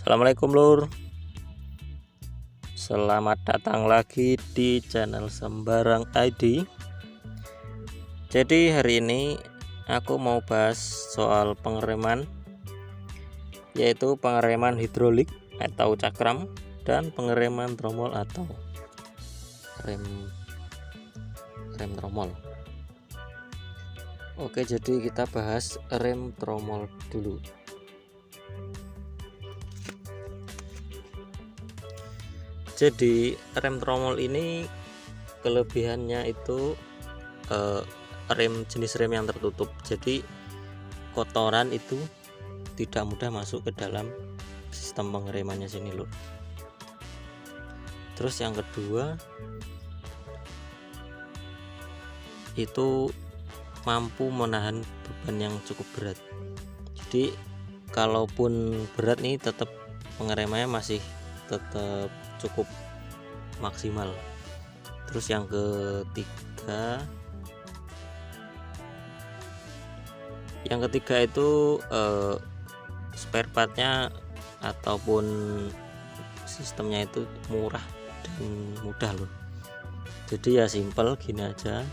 Assalamualaikum Lur. Selamat datang lagi di channel Sembarang ID. Jadi hari ini aku mau bahas soal pengereman, yaitu pengereman hidrolik atau cakram dan pengereman tromol atau rem tromol. Oke, jadi kita bahas rem tromol dulu. Jadi rem tromol ini kelebihannya itu jenis rem yang tertutup. Jadi kotoran itu tidak mudah masuk ke dalam sistem pengeremannya sini Lur. Terus yang kedua itu mampu menahan beban yang cukup berat. Jadi kalaupun berat nih tetap pengeremannya masih tetap cukup maksimal. Terus yang ketiga itu spare partnya ataupun sistemnya itu murah dan mudah loh. Jadi ya simple gini aja.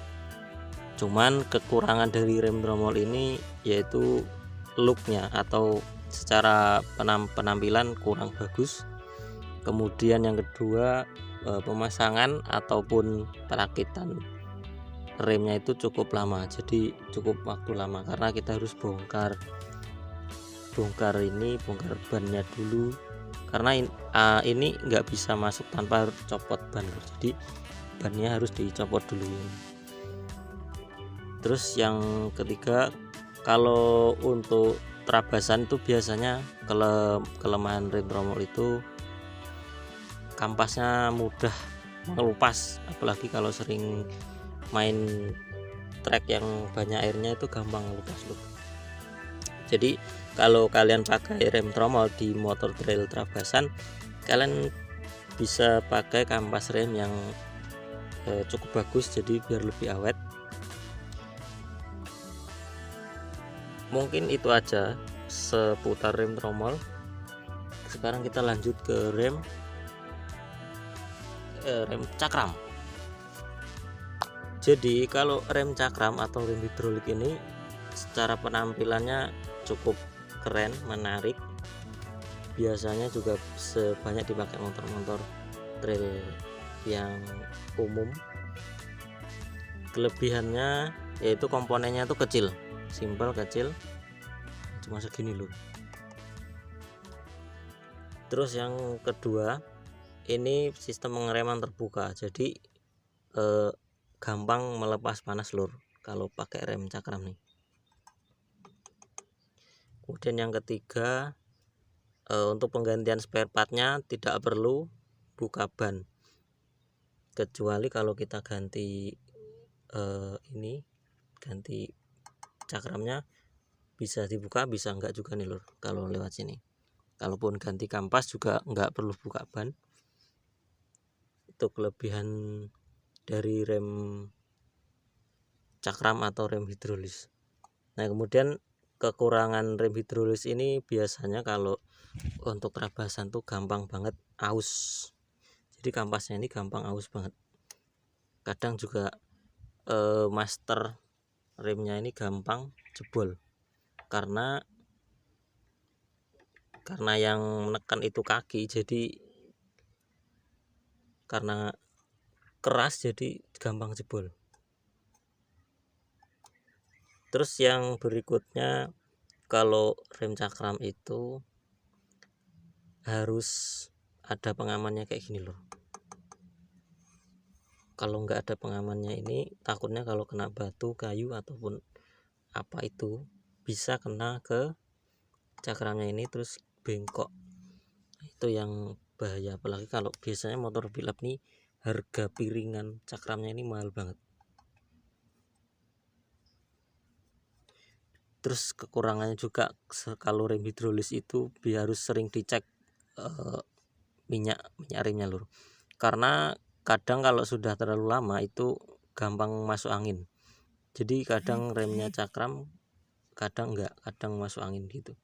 Cuman kekurangan dari rem tromol ini yaitu looknya atau secara penampilan kurang bagus. Kemudian yang kedua pemasangan ataupun perakitan remnya itu cukup lama, jadi cukup waktu lama karena kita harus bongkar bannya dulu karena ini nggak bisa masuk tanpa copot ban, jadi bannya harus dicopot dulu. Terus yang ketiga, kalau untuk terabasan itu biasanya kelemahan rem tromol itu kampasnya mudah mengelupas, apalagi kalau sering main trek yang banyak airnya itu gampang ngelupas loh. Jadi kalau kalian pakai rem tromol di motor trail terabasan, kalian bisa pakai kampas rem yang cukup bagus, jadi biar lebih awet. Mungkin itu aja seputar rem tromol. Sekarang kita lanjut ke rem cakram. Jadi kalau rem cakram atau rem hidrolik ini secara penampilannya cukup keren, menarik. Biasanya juga sebanyak dipakai motor-motor trail yang umum. Kelebihannya yaitu komponennya itu kecil, simpel, kecil, cuma segini loh. Terus yang kedua, ini sistem pengereman terbuka, jadi gampang melepas panas Lur kalau pakai rem cakram nih. Kemudian yang ketiga, untuk penggantian spare partnya tidak perlu buka ban, kecuali kalau kita ganti ganti cakramnya bisa dibuka, bisa enggak juga nih Lur kalau lewat sini. Kalaupun ganti kampas juga enggak perlu buka ban. Itu kelebihan dari rem cakram atau rem hidrolis. Nah, kemudian kekurangan rem hidrolis ini biasanya kalau untuk terabasan tuh gampang banget aus. Jadi kampasnya ini gampang aus banget. Kadang juga master remnya ini gampang jebol karena yang menekan itu kaki, jadi karena keras jadi gampang jebol. Terus yang berikutnya, kalau rem cakram itu harus ada pengamannya kayak gini loh. Kalau nggak ada pengamannya ini takutnya kalau kena batu, kayu ataupun apa itu bisa kena ke cakramnya ini terus bengkok. Itu yang bahaya, apalagi kalau biasanya motor build-up nih harga piringan cakramnya ini mahal banget. Terus kekurangannya juga kalau rem hidrolis itu harus sering dicek minyak remnya Lur, karena kadang kalau sudah terlalu lama itu gampang masuk angin. Jadi kadang remnya cakram, kadang enggak, kadang masuk angin gitu.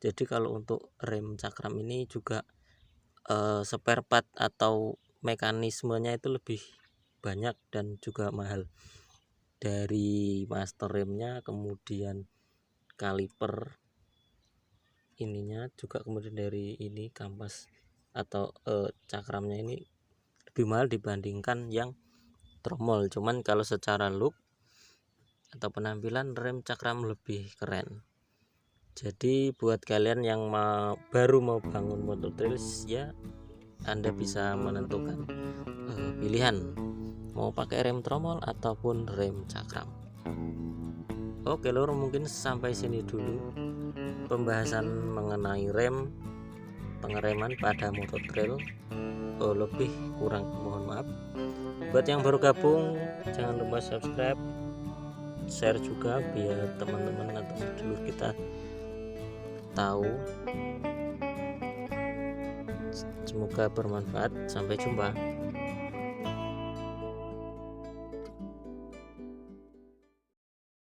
Jadi kalau untuk rem cakram ini juga spare part atau mekanismenya itu lebih banyak dan juga mahal, dari master remnya, kemudian kaliper ininya juga, kemudian dari ini kampas atau cakramnya ini lebih mahal dibandingkan yang tromol. Cuman kalau secara look atau penampilan rem cakram lebih keren. Jadi buat kalian yang baru mau bangun motor trails, ya Anda bisa menentukan pilihan mau pakai rem tromol ataupun rem cakram. Oke lur, mungkin sampai sini dulu pembahasan mengenai rem, pengereman pada motor trail. Lebih kurang mohon maaf. Buat yang baru gabung, jangan lupa subscribe, share juga biar teman-teman atau sedulur kita tahu. Semoga bermanfaat. Sampai jumpa.